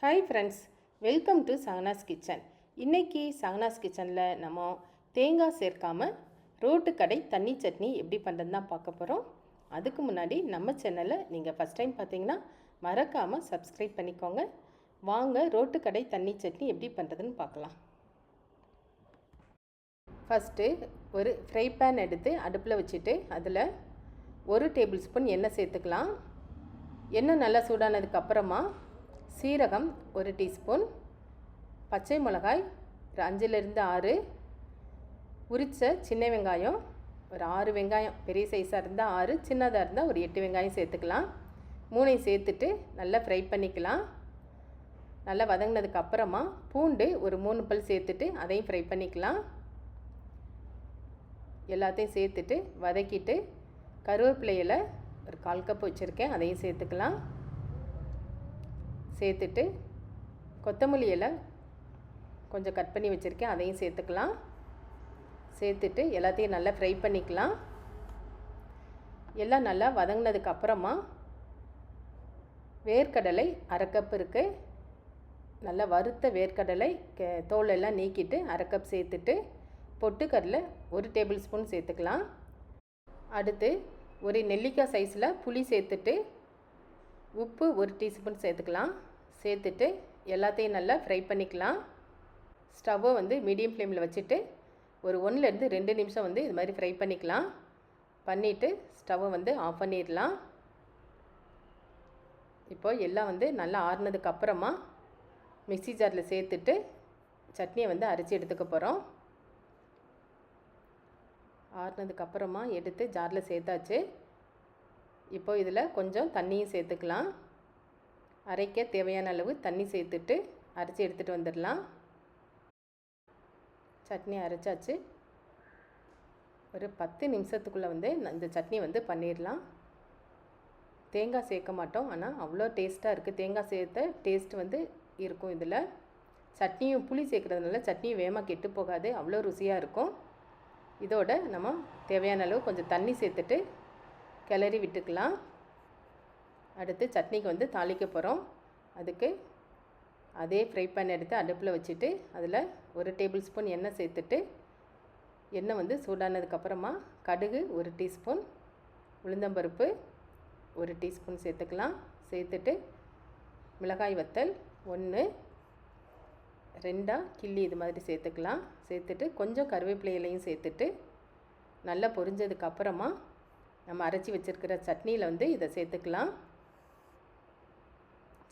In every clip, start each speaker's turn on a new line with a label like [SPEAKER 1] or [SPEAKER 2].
[SPEAKER 1] Hi friends, welcome to Sahana's kitchen. இன்றைக்கி சஹனாஸ் கிச்சனில் நம்ம தேங்காய் சேர்க்காமல் ரோட்டு கடை தண்ணி சட்னி எப்படி பண்ணுறதுன்னு தான் பார்க்க போகிறோம். அதுக்கு முன்னாடி நம்ம சேனலை நீங்கள் ஃபஸ்ட் டைம் பார்த்தீங்கன்னா மறக்காமல் சப்ஸ்கிரைப் பண்ணிக்கோங்க. வாங்க ரோட்டு கடை தண்ணி சட்னி எப்படி பண்ணுறதுன்னு பார்க்கலாம். ஃபஸ்ட்டு ஒரு ஃப்ரை பேன் எடுத்து அடுப்பில் வச்சுட்டு அதில் 1 டேபிள் ஸ்பூன் எண்ணெய் சேர்த்துக்கலாம். எண்ணெய் நல்லா சூடானதுக்கப்புறமா சீரகம் 1 டீஸ்பூன், பச்சை மிளகாய் ஒரு 5லேருந்து 6, உரித்த சின்ன வெங்காயம் ஒரு 6 வெங்காயம், பெரிய சைஸாக இருந்தால் 6, சின்னதாக இருந்தால் ஒரு 8 வெங்காயம் சேர்த்துக்கலாம். 3 சேர்த்துட்டு நல்லா ஃப்ரை பண்ணிக்கலாம். நல்லா வதங்கினதுக்கப்புறமா பூண்டு ஒரு 3 பல் சேர்த்துட்டு அதையும் ஃப்ரை பண்ணிக்கலாம். எல்லாத்தையும் சேர்த்துட்டு வதக்கிட்டு கருவேப்பிலையில் ஒரு 1/4 கப் வச்சுருக்கேன், அதையும் சேர்த்துக்கலாம். சேர்த்துட்டு கொத்தமல்லி இலை கொஞ்சம் கட் பண்ணி வச்சுருக்கேன், அதையும் சேர்த்துக்கலாம். சேர்த்துட்டு எல்லாத்தையும் நல்லா ஃப்ரை பண்ணிக்கலாம். எல்லாம் நல்லா வதங்கினதுக்கப்புறமா வேர்க்கடலை 1/2 கப் இருக்குது. நல்லா வறுத்த வேர்க்கடலை தோலெல்லாம் நீக்கிட்டு 1/2 கப் சேர்த்துட்டு பொட்டுக்கடலை 1 டேபிள் ஸ்பூன் சேர்த்துக்கலாம். அடுத்து ஒரு நெல்லிக்காய் சைஸில் புளி சேர்த்துட்டு உப்பு 1 டீஸ்பூன் சேர்த்துக்கலாம். சேர்த்துட்டு எல்லாத்தையும் நல்லா ஃப்ரை பண்ணிக்கலாம். ஸ்டவ்வை மீடியம் ஃப்ளேமில் வச்சுட்டு ஒரு 1லேருந்து 2 நிமிஷம் இது மாதிரி ஃப்ரை பண்ணிக்கலாம். பண்ணிவிட்டு ஸ்டவ்வை ஆஃப் பண்ணிடலாம். இப்போ எல்லாம் நல்லா ஆறுனதுக்கப்புறமா மிக்ஸி ஜாரில் சேர்த்துட்டு சட்னியை அரைச்சி எடுத்துக்க போகிறோம். ஆறுனதுக்கப்புறமா எடுத்து ஜாரில் சேர்த்தாச்சு. இப்போ இதில் கொஞ்சம் தண்ணியும் சேர்த்துக்கலாம். அரைக்க தேவையான அளவு தண்ணி சேர்த்துட்டு அரைச்சி எடுத்துகிட்டு வந்துடலாம். சட்னி அரைச்சாச்சு. ஒரு 10 நிமிஷத்துக்குள்ளே இந்த சட்னி பண்ணிடலாம். தேங்காய் சேர்க்க மாட்டோம், ஆனால் அவ்வளோ டேஸ்ட்டாக இருக்குது. தேங்காய் சேர்த்த டேஸ்ட் இருக்கும். இதில் சட்னியும் புளி சேர்க்குறதுனால சட்னியும் வேகமாக கெட்டு போகாது, அவ்வளோ ருசியாக இருக்கும். இதோட நம்ம தேவையான அளவு கொஞ்சம் தண்ணி சேர்த்துட்டு கிளறி விட்டுக்கலாம். அடுத்து சட்னிக்கு தாளிக்க போகிறோம். அதுக்கு அதே ஃப்ரை பேன் எடுத்து அடுப்பில் வச்சுட்டு அதில் 1 டேபிள் ஸ்பூன் எண்ணெய் சேர்த்துட்டு எண்ணெய் சூடானதுக்கப்புறமா கடுகு 1 டீஸ்பூன், உளுந்தம்பருப்பு 1 டீஸ்பூன் சேர்த்துக்கலாம். சேர்த்துட்டு மிளகாய் வத்தல் 1, 2 கிள்ளி இது மாதிரி சேர்த்துக்கலாம். சேர்த்துட்டு கொஞ்சம் கருவேப்பிலை இலையும் சேர்த்துட்டு நல்லா பொரிஞ்சதுக்கப்புறமா நம்ம அரைச்சி வச்சுருக்கிற சட்னியில் இதை சேர்த்துக்கலாம்.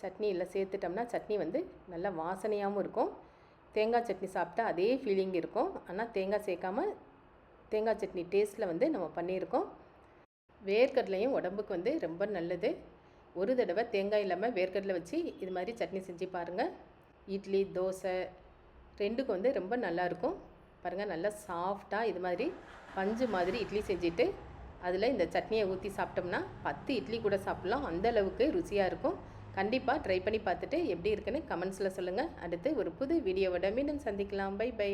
[SPEAKER 1] சட்னியில் சேர்த்துட்டோம்னா சட்னி நல்லா வாசனையாகவும் இருக்கும். தேங்காய் சட்னி சாப்பிட்டா அதே ஃபீலிங் இருக்கும். ஆனால் தேங்காய் சேர்க்காமல் தேங்காய் சட்னி டேஸ்ட்டில் நம்ம பண்ணியிருக்கோம். வேர்க்கடலையும் உடம்புக்கு ரொம்ப நல்லது. ஒரு தடவை தேங்காய் இல்லாமல் வேர்க்கடலை வச்சு இது மாதிரி சட்னி செஞ்சு பாருங்கள். இட்லி, தோசை 2க்கும் ரொம்ப நல்லாயிருக்கும். பாருங்கள், நல்லா சாஃப்டாக இது மாதிரி பஞ்சு மாதிரி இட்லி செஞ்சுட்டு அதில் இந்த சட்னியை ஊற்றி சாப்பிட்டோம்னா 10 இட்லி கூட சாப்பிட்லாம். அந்தளவுக்கு ருசியாக இருக்கும். கண்டிப்பாக ட்ரை பண்ணி பார்த்துட்டு எப்படி இருக்குன்னு கமெண்ட்ஸில் சொல்லுங்கள். அடுத்து ஒரு புது வீடியோவோட மீண்டும் சந்திக்கலாம். Bye by.